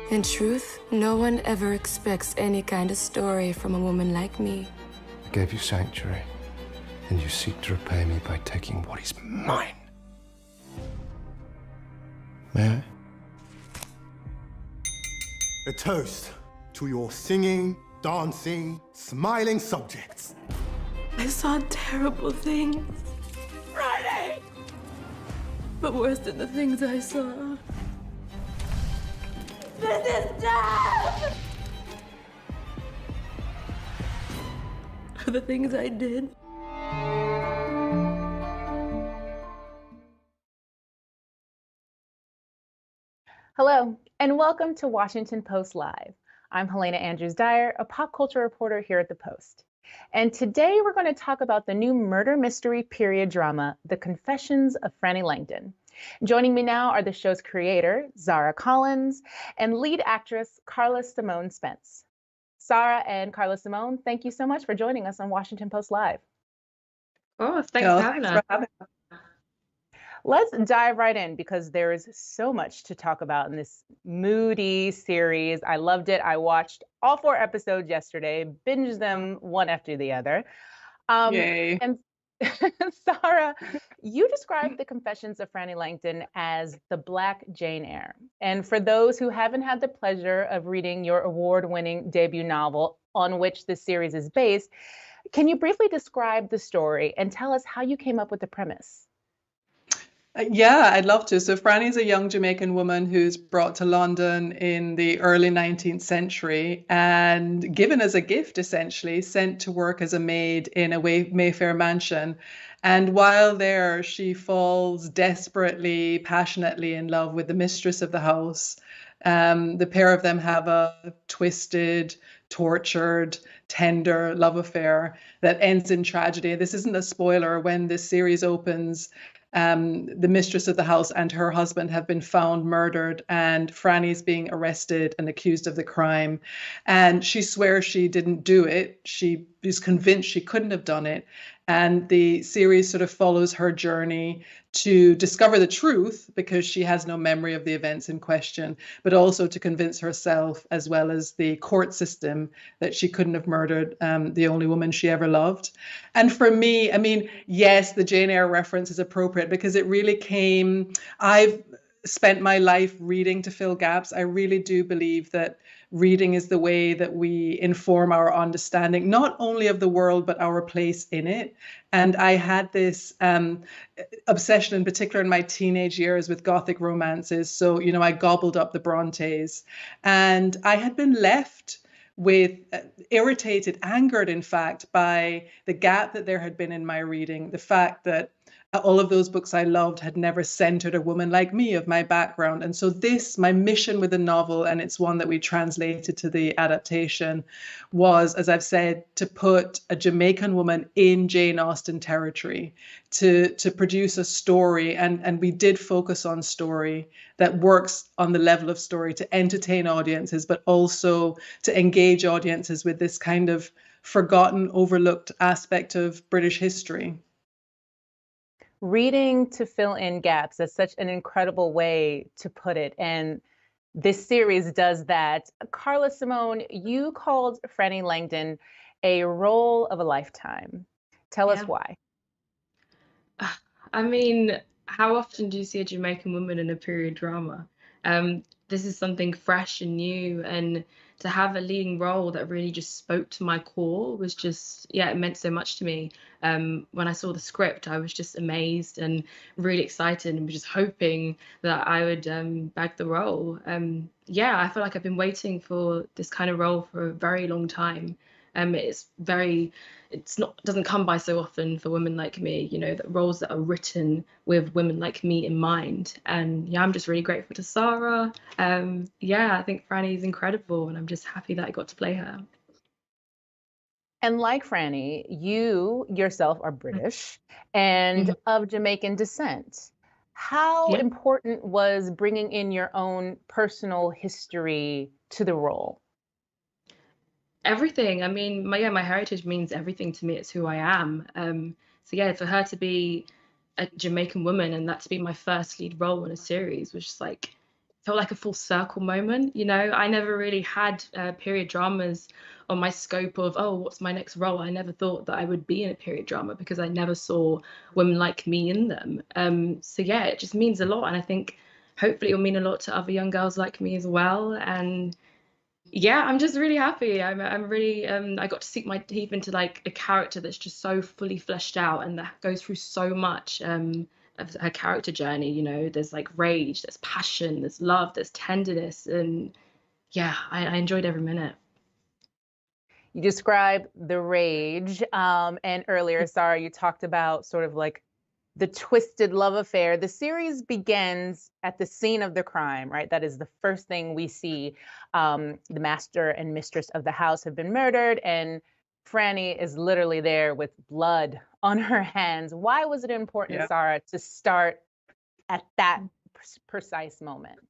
In truth, no one ever expects any kind of story from a woman like me. I gave you sanctuary, and you seek to repay me by taking what is mine. May I? A toast to your singing, dancing, smiling subjects. I saw terrible things. Friday! But worse than the things I saw. This is death! For the things I did. Hello, and welcome to Washington Post Live. I'm Helena Andrews-Dyer, a pop culture reporter here at the Post. And today we're going to talk about the new murder mystery period drama, The Confessions of Frannie Langton. Joining me now are the show's creator, Zara Collins, and lead actress, Carla Simone Spence. Zara and Carla Simone, thank you so much for joining us on Washington Post Live. Oh, thanks for having us. Let's dive right in because there is so much to talk about in this moody series. I loved it. I watched all 4 episodes yesterday, binged them one after the other. Yay. And Sarah, you described The Confessions of Frannie Langton as the Black Jane Eyre. And for those who haven't had the pleasure of reading your award-winning debut novel on which this series is based, can you briefly describe the story and tell us how you came up with the premise? Yeah, I'd love to. So Franny's a young Jamaican woman who's brought to London in the early 19th century and given as a gift, essentially, sent to work as a maid in a Mayfair mansion. And while there, she falls desperately, passionately in love with the mistress of the house. The pair of them have a twisted, tortured, tender love affair that ends in tragedy. This isn't a spoiler. When this series opens, the mistress of the house and her husband have been found murdered, and Franny's being arrested and accused of the crime. And she swears she didn't do it. She is convinced she couldn't have done it. And the series sort of follows her journey to discover the truth because she has no memory of the events in question, but also to convince herself as well as the court system that she couldn't have murdered the only woman she ever loved. And for me, I mean, yes, the Jane Eyre reference is appropriate because it really I've spent my life reading to fill gaps. I really do believe that reading is the way that we inform our understanding, not only of the world, but our place in it. And I had this obsession, in particular in my teenage years, with Gothic romances. So, I gobbled up the Brontes. And I had been left with irritated, angered, in fact, by the gap that there had been in my reading, the fact that all of those books I loved had never centered a woman like me of my background. And so my mission with the novel, and it's one that we translated to the adaptation, was, as I've said, to put a Jamaican woman in Jane Austen territory, to produce a story. And we did focus on story that works on the level of story to entertain audiences, but also to engage audiences with this kind of forgotten, overlooked aspect of British history. Reading to fill in gaps, that's such an incredible way to put it. And this series does that. Carla Simone, you called Frannie Langton a role of a lifetime. Tell us why. I mean, how often do you see a Jamaican woman in a period drama? This is something fresh and new, and to have a leading role that really just spoke to my core was just, it meant so much to me. When I saw the script, I was just amazed and really excited and was just hoping that I would bag the role. I feel like I've been waiting for this kind of role for a very long time. Doesn't come by so often for women like me, that roles that are written with women like me in mind. And I'm just really grateful to Sarah. I think Franny is incredible, and I'm just happy that I got to play her. And like Franny, you yourself are British and of Jamaican descent. How important was bringing in your own personal history to the role? Everything. I mean, my heritage means everything to me. It's who I am. For her to be a Jamaican woman and that to be my first lead role in a series was just like felt like a full circle moment. You know, I never really had period dramas on my scope of, oh, what's my next role? I never thought that I would be in a period drama because I never saw women like me in them. So yeah, it just means a lot, and I think hopefully it'll mean a lot to other young girls like me as well. And yeah, I'm just really happy. I'm really I got to sink my teeth into like a character that's just so fully fleshed out and that goes through so much of her character journey. You know, there's like rage, there's passion, there's love, there's tenderness, and yeah, I enjoyed every minute. You described the rage, and earlier, Sarah, you talked about sort of like the twisted love affair. The series begins at the scene of the crime, right? That is the first thing we see. The master and mistress of the house have been murdered, and Franny is literally there with blood on her hands. Why was it important, Yeah. Sarah, to start at that precise moment?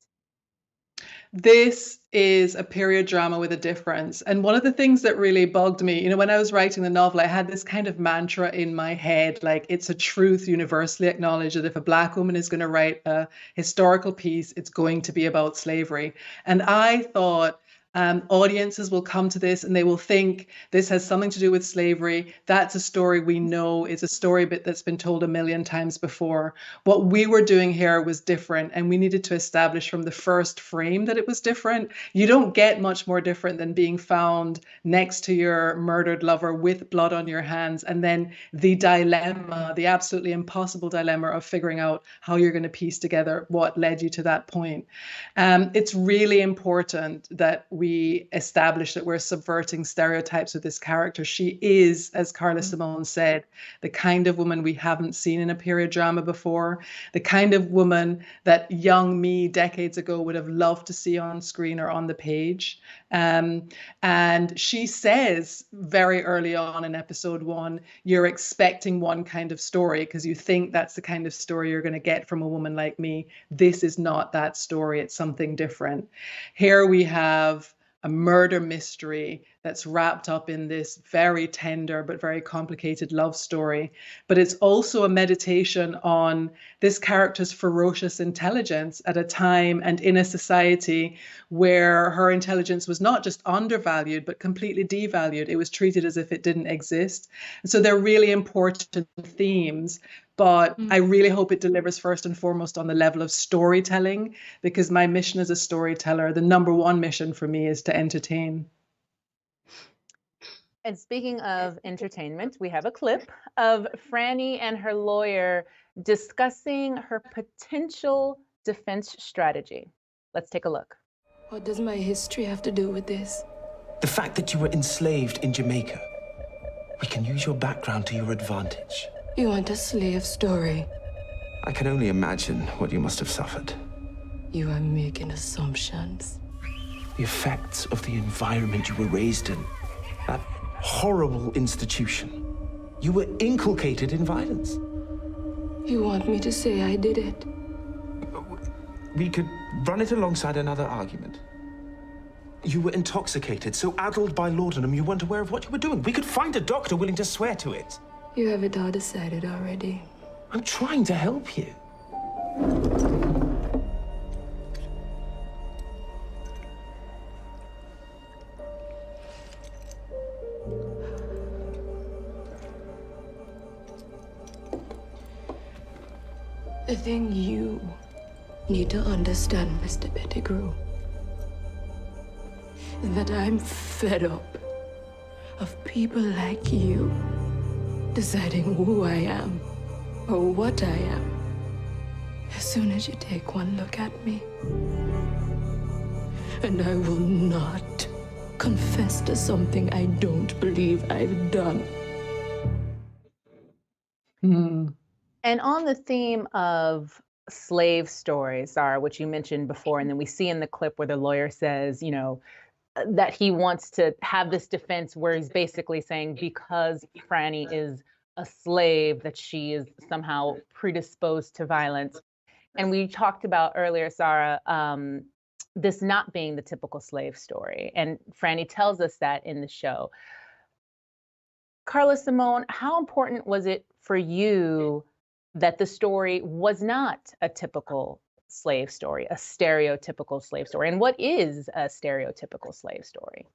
This is a period drama with a difference. And one of the things that really bugged me, you know, when I was writing the novel, I had this kind of mantra in my head, like it's a truth universally acknowledged that if a Black woman is going to write a historical piece, it's going to be about slavery. And I thought, audiences will come to this and they will think this has something to do with slavery. That's a story we know, is a story that's been told a million times before. What we were doing here was different, and we needed to establish from the first frame that it was different. You don't get much more different than being found next to your murdered lover with blood on your hands, and then the dilemma, the absolutely impossible dilemma of figuring out how you're going to piece together what led you to that point. It's really important that we establish that we're subverting stereotypes with this character. She is, as Carla Simone said, the kind of woman we haven't seen in a period drama before, the kind of woman that young me decades ago would have loved to see on screen or on the page. And she says very early on in episode 1, you're expecting one kind of story because you think that's the kind of story you're going to get from a woman like me. This is not that story. It's something different. Here we have a murder mystery that's wrapped up in this very tender but very complicated love story. But it's also a meditation on this character's ferocious intelligence at a time and in a society where her intelligence was not just undervalued, but completely devalued. It was treated as if it didn't exist. And so they're really important themes. But I really hope it delivers first and foremost on the level of storytelling, because my mission as a storyteller, the number one mission for me is to entertain. And speaking of entertainment, we have a clip of Franny and her lawyer discussing her potential defense strategy. Let's take a look. What does my history have to do with this? The fact that you were enslaved in Jamaica. We can use your background to your advantage. You want a slave story? I can only imagine what you must have suffered. You are making assumptions. The effects of the environment you were raised in. That horrible institution. You were inculcated in violence. You want me to say I did it? We could run it alongside another argument. You were intoxicated, so addled by laudanum you weren't aware of what you were doing. We could find a doctor willing to swear to it. You have it all decided already. I'm trying to help you. The thing you need to understand, Mr. Pettigrew, is that I'm fed up of people like you deciding who I am or what I am as soon as you take one look at me. And I will not confess to something I don't believe I've done. And on the theme of slave stories, Sarah, which you mentioned before, and then we see in the clip where the lawyer says, you know, that he wants to have this defense where he's basically saying because Franny is a slave, that she is somehow predisposed to violence. And we talked about earlier, Sarah, this not being the typical slave story. And Franny tells us that in the show. Carla Simone, how important was it for you that the story was not a typical slave story, a stereotypical slave story? And what is a stereotypical slave story?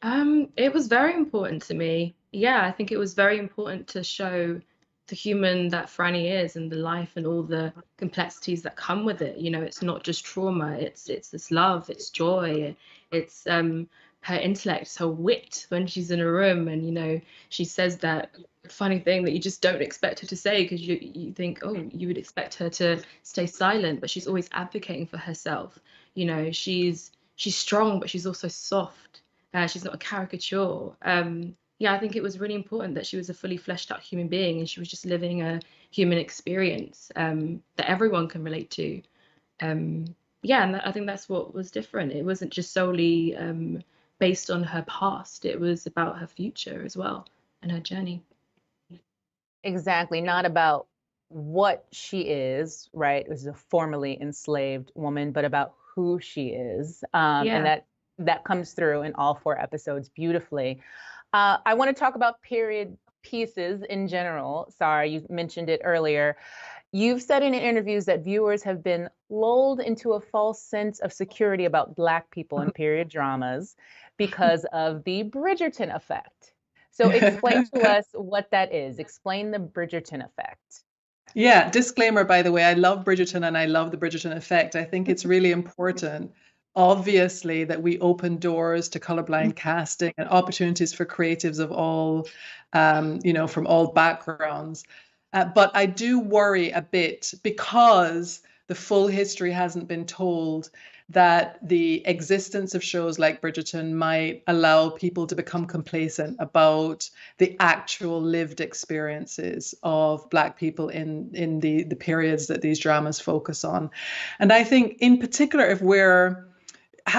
It was very important to me. Yeah, I think it was very important to show the human that Franny is and the life and all the complexities that come with it. You know, it's not just trauma, it's this love, it's joy, it's her intellect, her wit when she's in a room and she says that funny thing that you just don't expect her to say because you think, oh, you would expect her to stay silent, but she's always advocating for herself. She's strong, but she's also soft. She's not a caricature. Yeah, I think it was really important that she was a fully fleshed out human being and she was just living a human experience that everyone can relate to. Yeah, and I think that's what was different. It wasn't just solely based on her past, it was about her future as well and her journey. Exactly, not about what she is, right, as a formerly enslaved woman, but about who she is. And Yeah. that comes through in all 4 episodes beautifully. I want to talk about period pieces in general. Sorry, you mentioned it earlier. You've said in interviews that viewers have been lulled into a false sense of security about Black people in period dramas because of the Bridgerton effect. So explain to us what that is. Explain the Bridgerton effect. Yeah, disclaimer, by the way, I love Bridgerton and I love the Bridgerton effect. I think it's really important, obviously, that we open doors to colorblind casting and opportunities for creatives of all, from all backgrounds. But I do worry a bit because the full history hasn't been told, that the existence of shows like Bridgerton might allow people to become complacent about the actual lived experiences of Black people in the periods that these dramas focus on. And I think in particular, if we're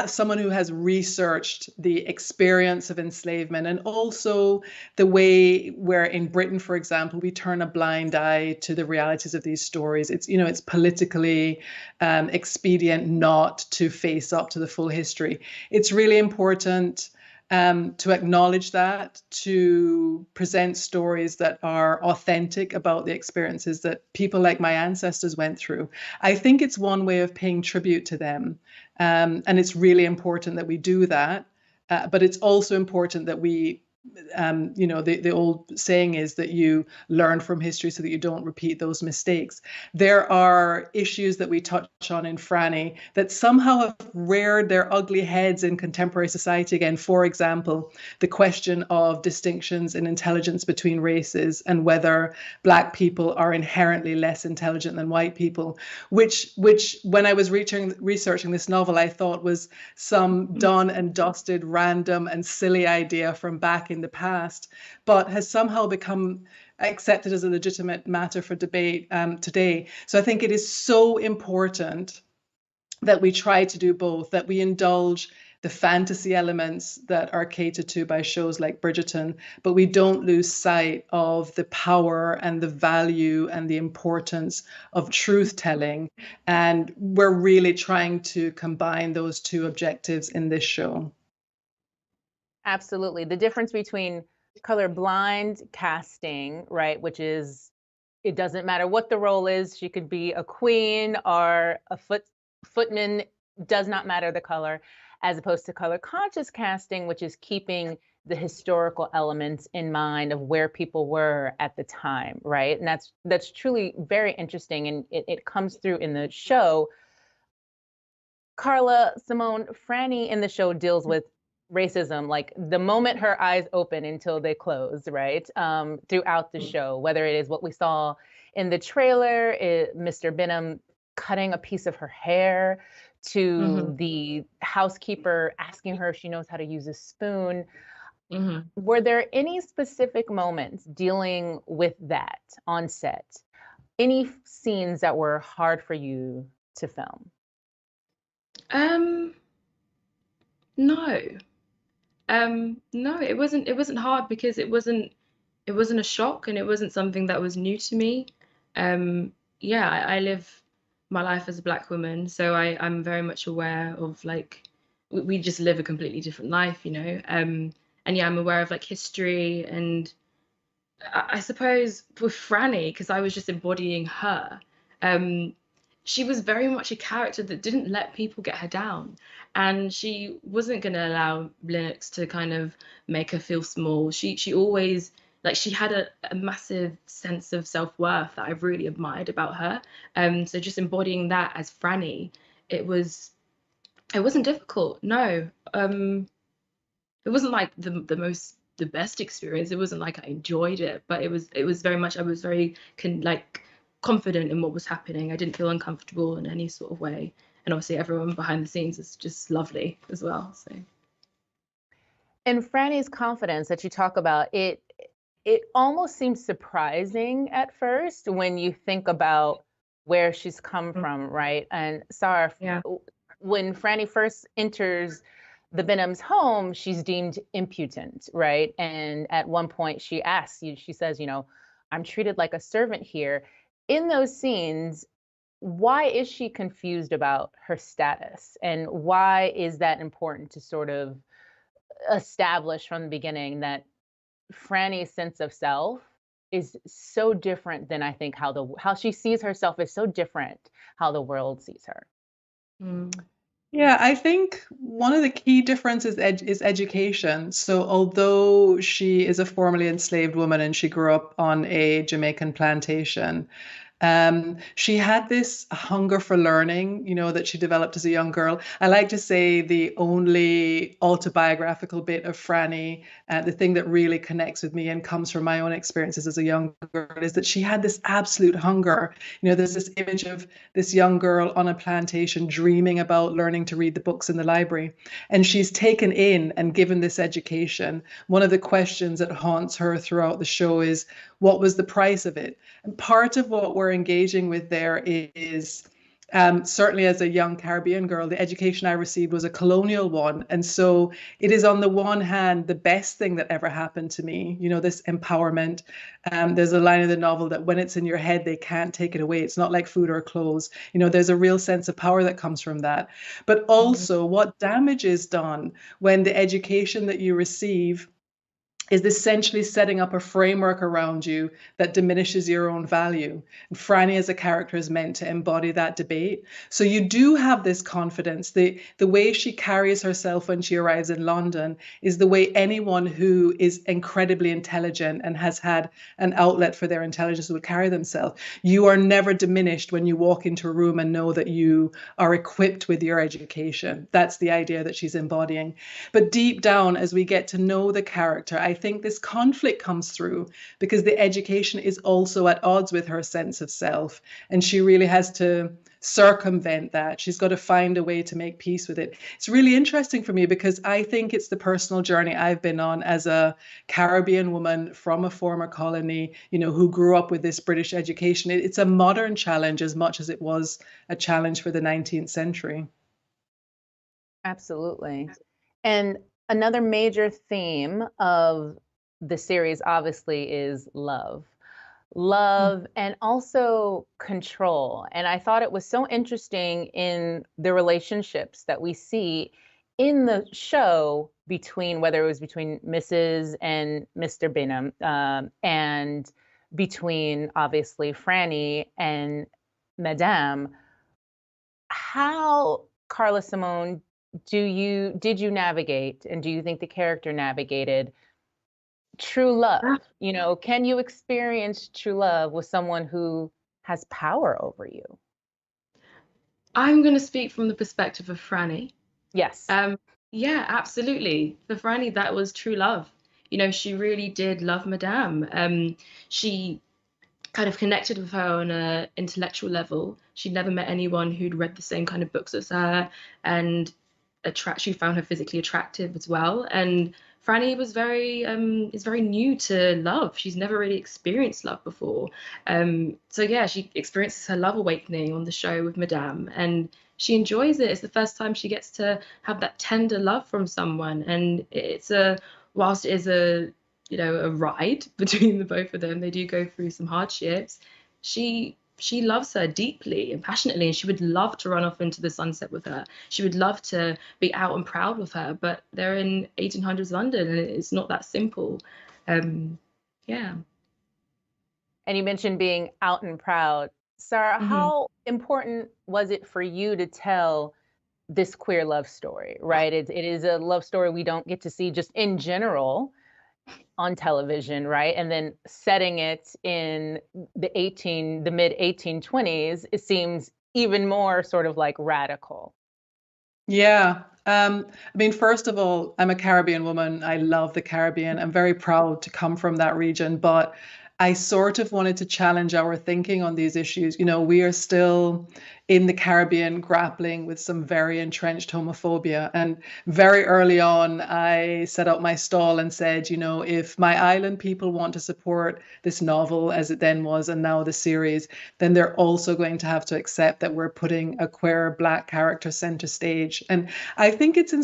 someone who has researched the experience of enslavement and also the way where in Britain, for example, we turn a blind eye to the realities of these stories. It's politically expedient not to face up to the full history. It's really important to acknowledge that, to present stories that are authentic about the experiences that people like my ancestors went through. I think it's one way of paying tribute to them. And it's really important that we do that. But it's also important that we, the old saying is that you learn from history so that you don't repeat those mistakes. There are issues that we touch on in Franny that somehow have reared their ugly heads in contemporary society again. For example, the question of distinctions in intelligence between races and whether Black people are inherently less intelligent than white people, which when I was researching this novel, I thought was some done and dusted, random and silly idea from back in the past, but has somehow become accepted as a legitimate matter for debate today. So I think it is so important that we try to do both, that we indulge the fantasy elements that are catered to by shows like Bridgerton, but we don't lose sight of the power and the value and the importance of truth telling. And we're really trying to combine those two objectives in this show. Absolutely. The difference between colorblind casting, right, which is it doesn't matter what the role is. She could be a queen or a footman, does not matter the color, as opposed to color conscious casting, which is keeping the historical elements in mind of where people were at the time, right? And that's truly very interesting, and it comes through in the show. Carla Simone, Franny in the show deals with racism, like the moment her eyes open until they close, right? Throughout the show, whether it is what we saw in the trailer, Mr. Benham cutting a piece of her hair, to the housekeeper asking her if she knows how to use a spoon. Were there any specific moments dealing with that on set? Any scenes that were hard for you to film? No. No, it wasn't hard because it wasn't a shock and it wasn't something that was new to me. Yeah, I live my life as a Black woman, so I'm very much aware of like we just live a completely different life, and yeah, I'm aware of like history, and I suppose with Franny, because I was just embodying her, she was very much a character that didn't let people get her down. And she wasn't going to allow Linux to kind of make her feel small. She always, like, she had a massive sense of self-worth that I really admired about her. So just embodying that as Franny, it was, it wasn't difficult. No. It wasn't like the best experience. It wasn't like I enjoyed it, but it was very much, I was very confident in what was happening. I didn't feel uncomfortable in any sort of way. And obviously everyone behind the scenes is just lovely as well. So And Franny's confidence that you talk about, it almost seems surprising at first when you think about where she's come from, right? And Sarah, yeah. when Franny first enters the Venom's home, she's deemed impudent, right? And at one point she asks you, she says, I'm treated like a servant here. In those scenes, why is she confused about her status? And why is that important to sort of establish from the beginning that Franny's sense of self is so different than I think how she sees herself is so different how the world sees her. Mm. Yeah, I think one of the key differences is education. So, although she is a formerly enslaved woman and she grew up on a Jamaican plantation, she had this hunger for learning, that she developed as a young girl. I like to say the only autobiographical bit of Franny, the thing that really connects with me and comes from my own experiences as a young girl, is that she had this absolute hunger. There's this image of this young girl on a plantation dreaming about learning to read the books in the library. And she's taken in and given this education. One of the questions that haunts her throughout the show is, what was the price of it? And part of what we're engaging with there is, certainly as a young Caribbean girl, the education I received was a colonial one. And so it is, on the one hand, the best thing that ever happened to me, this empowerment. There's a line in the novel that when it's in your head, they can't take it away. It's not like food or clothes. There's a real sense of power that comes from that. But also what damage is done when the education that you receive is essentially setting up a framework around you that diminishes your own value. And Franny as a character is meant to embody that debate. So you do have this confidence. The way she carries herself when she arrives in London is the way anyone who is incredibly intelligent and has had an outlet for their intelligence would carry themselves. You are never diminished when you walk into a room and know that you are equipped with your education. That's the idea that she's embodying. But deep down, as we get to know the character, I think this conflict comes through because the education is also at odds with her sense of self. And she really has to circumvent that. She's got to find a way to make peace with it. It's really interesting for me because I think it's the personal journey I've been on as a Caribbean woman from a former colony, who grew up with this British education. It's a modern challenge as much as it was a challenge for the 19th century. Absolutely. And another major theme of the series obviously is love. Love and also control. And I thought it was so interesting in the relationships that we see in the show between, whether it was between Mrs. and Mr. Benham, and between obviously Franny and Madame. How, Carla Simone, did you navigate, and do you think the character navigated true love? Can you experience true love with someone who has power over you? I'm going to speak from the perspective of Franny. Yes. Yeah, absolutely. For Franny, that was true love. She really did love Madame. She kind of connected with her on an intellectual level. She'd never met anyone who'd read the same kind of books as her, and she found her physically attractive as well. And Franny was is very new to love. She's never really experienced love before. So yeah, she experiences her love awakening on the show with Madame, and she enjoys it. It's the first time she gets to have that tender love from someone, and whilst it is a ride between the both of them, they do go through some hardships. She loves her deeply and passionately, and she would love to run off into the sunset with her. She would love to be out and proud with her, but they're in 1800s London, and it's not that simple. Yeah. And you mentioned being out and proud. Sarah, Mhm. how important was it for you to tell this queer love story, right? It is a love story we don't get to see just in general on television, right? And then setting it in the mid 1820s, it seems even more sort of like radical. Yeah. I mean, first of all, I'm a Caribbean woman. I love the Caribbean. I'm very proud to come from that region, but I sort of wanted to challenge our thinking on these issues. We are still in the Caribbean grappling with some very entrenched homophobia. And very early on, I set up my stall and said, if my island people want to support this novel, as it then was, and now the series, then they're also going to have to accept that we're putting a queer Black character center stage. And I think it's in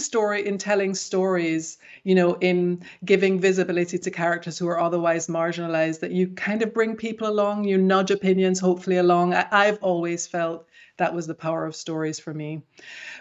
telling stories, in giving visibility to characters who are otherwise marginalized, that you kind of bring people along, you nudge opinions hopefully along. I've always felt that was the power of stories for me.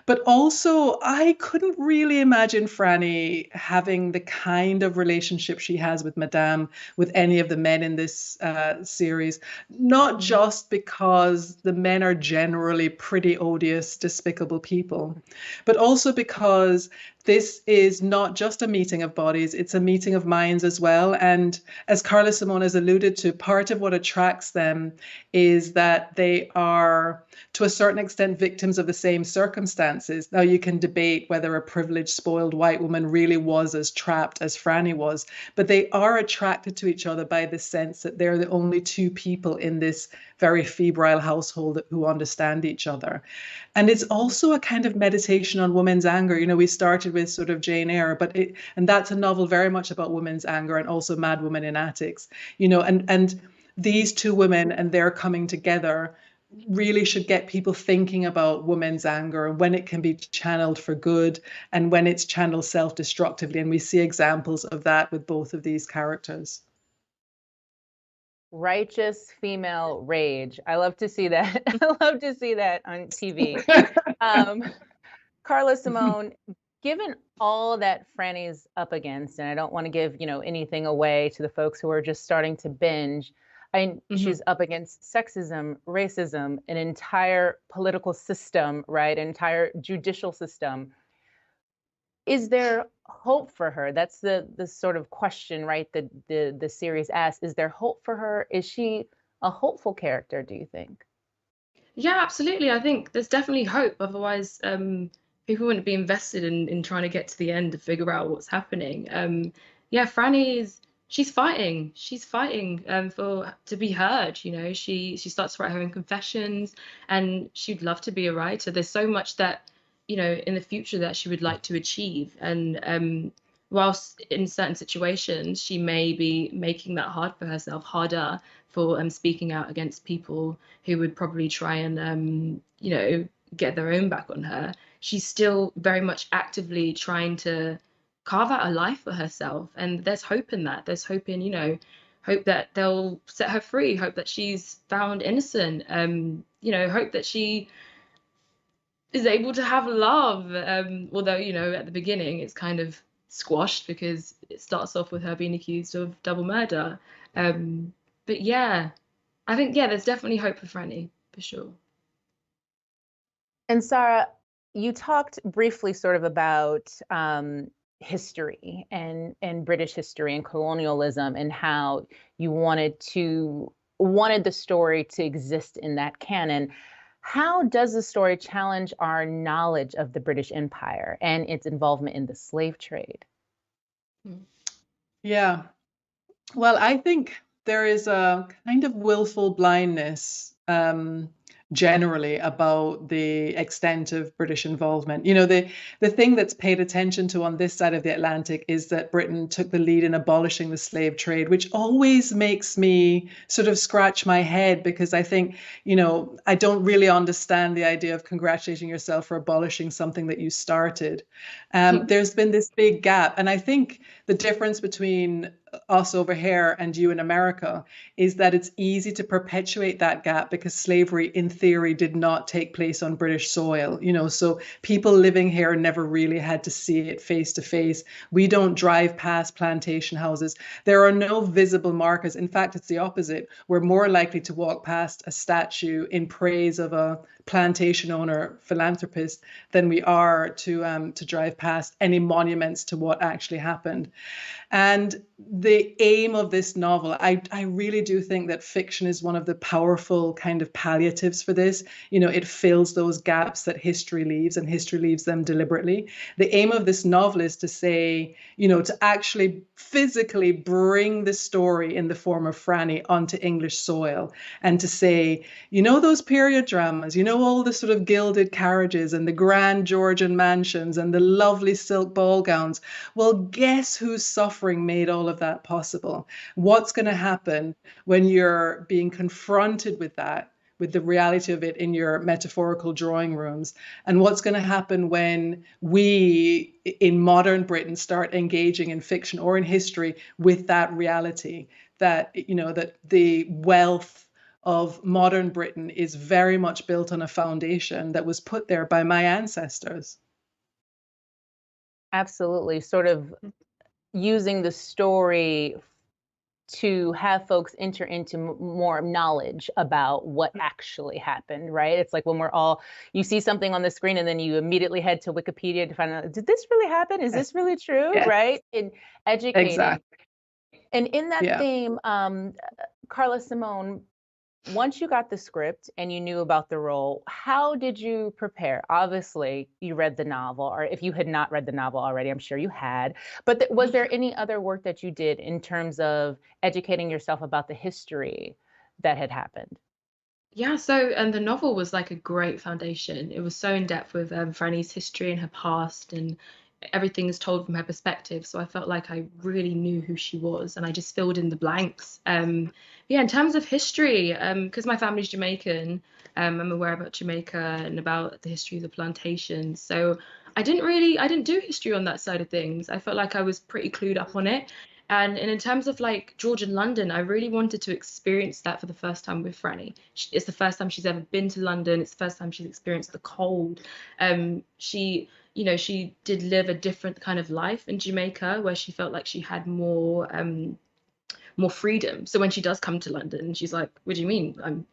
But also, I couldn't really imagine Franny having the kind of relationship she has with Madame, with any of the men in this series, not just because the men are generally pretty odious, despicable people, but also because this is not just a meeting of bodies, it's a meeting of minds as well. And as Carla Simone has alluded to, part of what attracts them is that they are, to a certain extent, victims of the same circumstances. Now, you can debate whether a privileged, spoiled white woman really was as trapped as Franny was, but they are attracted to each other by the sense that they're the only two people in this very febrile household who understand each other. And it's also a kind of meditation on women's anger. We started with sort of Jane Eyre, and that's a novel very much about women's anger, and also Mad Woman in Attics. And these two women and their coming together really should get people thinking about women's anger and when it can be channeled for good and when it's channeled self-destructively. And we see examples of that with both of these characters. Righteous female rage. I love to see that. I love to see that on TV. Carla Simone, given all that Franny's up against, and I don't want to give, anything away to the folks who are just starting to binge. She's up against sexism, racism, an entire political system, right? An entire judicial system. Is there hope for her? That's the sort of question, right? The series asks, is there hope for her? Is she a hopeful character, do you think? Yeah, absolutely. I think there's definitely hope. Otherwise, people wouldn't be invested in trying to get to the end to figure out what's happening. Yeah, she's fighting. She's fighting for to be heard. She starts to write her own confessions, and she'd love to be a writer. There's so much that in the future that she would like to achieve, and whilst in certain situations she may be making that hard for herself, harder for speaking out against people who would probably try and get their own back on her. She's still very much actively trying to carve out a life for herself, and there's hope in that. There's hope in hope that they'll set her free, hope that she's found innocent, hope that she is able to have love, although at the beginning it's kind of squashed because it starts off with her being accused of double murder. But yeah, I think there's definitely hope for Franny, for sure. And Sarah, you talked briefly sort of about history and British history and colonialism, and how you wanted the story to exist in that canon. How does the story challenge our knowledge of the British Empire and its involvement in the slave trade? Yeah. Well, I think there is a kind of willful blindness generally about the extent of British involvement. The thing that's paid attention to on this side of the Atlantic is that Britain took the lead in abolishing the slave trade, which always makes me sort of scratch my head, because I think, I don't really understand the idea of congratulating yourself for abolishing something that you started. There's been this big gap. And I think the difference between us over here and you in America, is that it's easy to perpetuate that gap because slavery in theory did not take place on British soil, so people living here never really had to see it face to face. We don't drive past plantation houses. There are no visible markers. In fact, it's the opposite. We're more likely to walk past a statue in praise of a plantation owner philanthropist than we are to drive past any monuments to what actually happened. And the aim of this novel, I really do think that fiction is one of the powerful kind of palliatives for this. It fills those gaps that history leaves, and history leaves them deliberately. The aim of this novel is to say, to actually physically bring the story in the form of Franny onto English soil, and to say, those period dramas, all the sort of gilded carriages and the grand Georgian mansions and the lovely silk ball gowns. Well, guess who's suffering made all of that possible? What's going to happen when you're being confronted with that, with the reality of it in your metaphorical drawing rooms? And what's going to happen when we in modern Britain start engaging in fiction or in history with that reality, that, that the wealth of modern Britain is very much built on a foundation that was put there by my ancestors. Absolutely. Sort of using the story to have folks enter into more knowledge about what actually happened, right? It's like when you see something on the screen and then you immediately head to Wikipedia to find out, did this really happen? Is this really true? Yes. Right? In educating. Exactly. And in that theme, Carla Simone, once you got the script and you knew about the role, how did you prepare? Obviously, you read the novel, or if you had not read the novel already, I'm sure you had. But was there any other work that you did in terms of educating yourself about the history that had happened? Yeah, so and the novel was like a great foundation. It was so in depth with Franny's history and her past, and everything is told from her perspective. So I felt like I really knew who she was, and I just filled in the blanks. Yeah, in terms of history, because my family's Jamaican, I'm aware about Jamaica and about the history of the plantations. So I didn't do history on that side of things. I felt like I was pretty clued up on it. And in terms of like Georgian London, I really wanted to experience that for the first time with Franny. It's the first time she's ever been to London. It's the first time she's experienced the cold. She did live a different kind of life in Jamaica where she felt like she had more freedom. So when she does come to London, she's like, what do you mean? I'm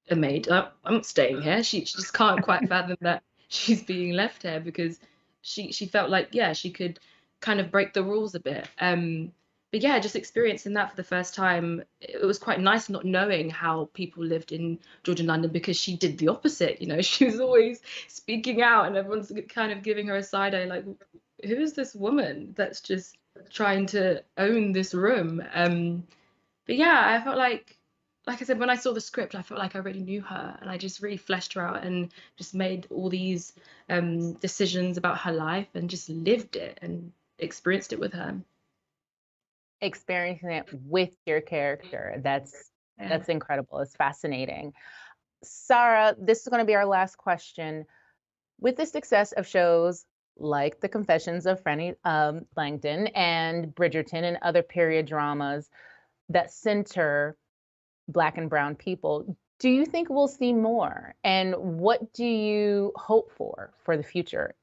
a maid. I'm not staying here. She just can't quite fathom that she's being left here, because she felt like, she could kind of break the rules a bit. But yeah, just experiencing that for the first time, it was quite nice not knowing how people lived in Georgian London, because she did the opposite. She was always speaking out and everyone's kind of giving her a side eye, like, who is this woman that's just trying to own this room? But yeah, I felt like I said, when I saw the script, I felt like I really knew her, and I just really fleshed her out and just made all these decisions about her life and just lived it and experienced it with her. Experiencing it with your character. That's incredible. It's fascinating. Sarah, this is going to be our last question. With the success of shows like The Confessions of Frannie Langton and Bridgeton and other period dramas that center Black and brown people, do you think we'll see more? And what do you hope for the future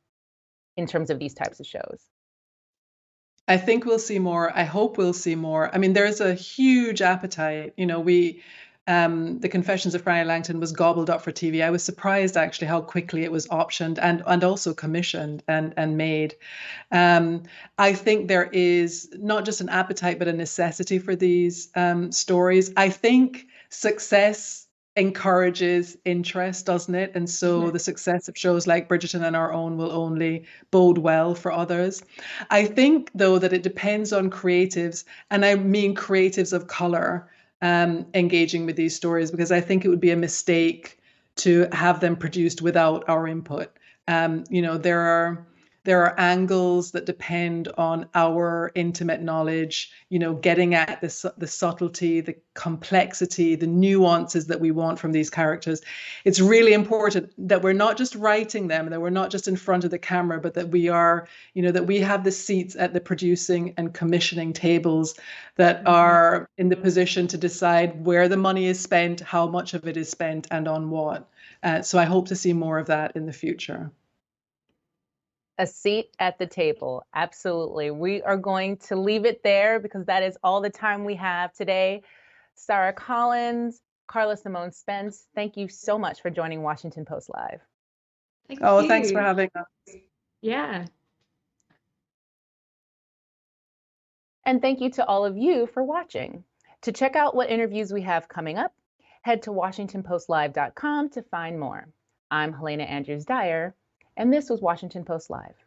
in terms of these types of shows? I think we'll see more. I hope we'll see more. I mean, there's a huge appetite. The Confessions of Frannie Langton was gobbled up for TV. I was surprised actually how quickly it was optioned and also commissioned and made. I think there is not just an appetite, but a necessity for these stories. I think success encourages interest, doesn't it? And so the success of shows like Bridgeton and our own will only bode well for others. I think, though, that it depends on creatives, and I mean creatives of color, engaging with these stories, because I think it would be a mistake to have them produced without our input. There are angles that depend on our intimate knowledge, getting at the subtlety, the complexity, the nuances that we want from these characters. It's really important that we're not just writing them, that we're not just in front of the camera, but that we are, that we have the seats at the producing and commissioning tables that are in the position to decide where the money is spent, how much of it is spent, and on what. So I hope to see more of that in the future. A seat at the table. Absolutely. We are going to leave it there because that is all the time we have today. Sarah Collins, Carla Simone Spence, thank you so much for joining Washington Post Live. Thank Thanks for you. having us. Yeah. And thank you to all of you for watching. To check out what interviews we have coming up, head to WashingtonPostLive.com to find more. I'm Helena Andrews Dyer, and this was Washington Post Live.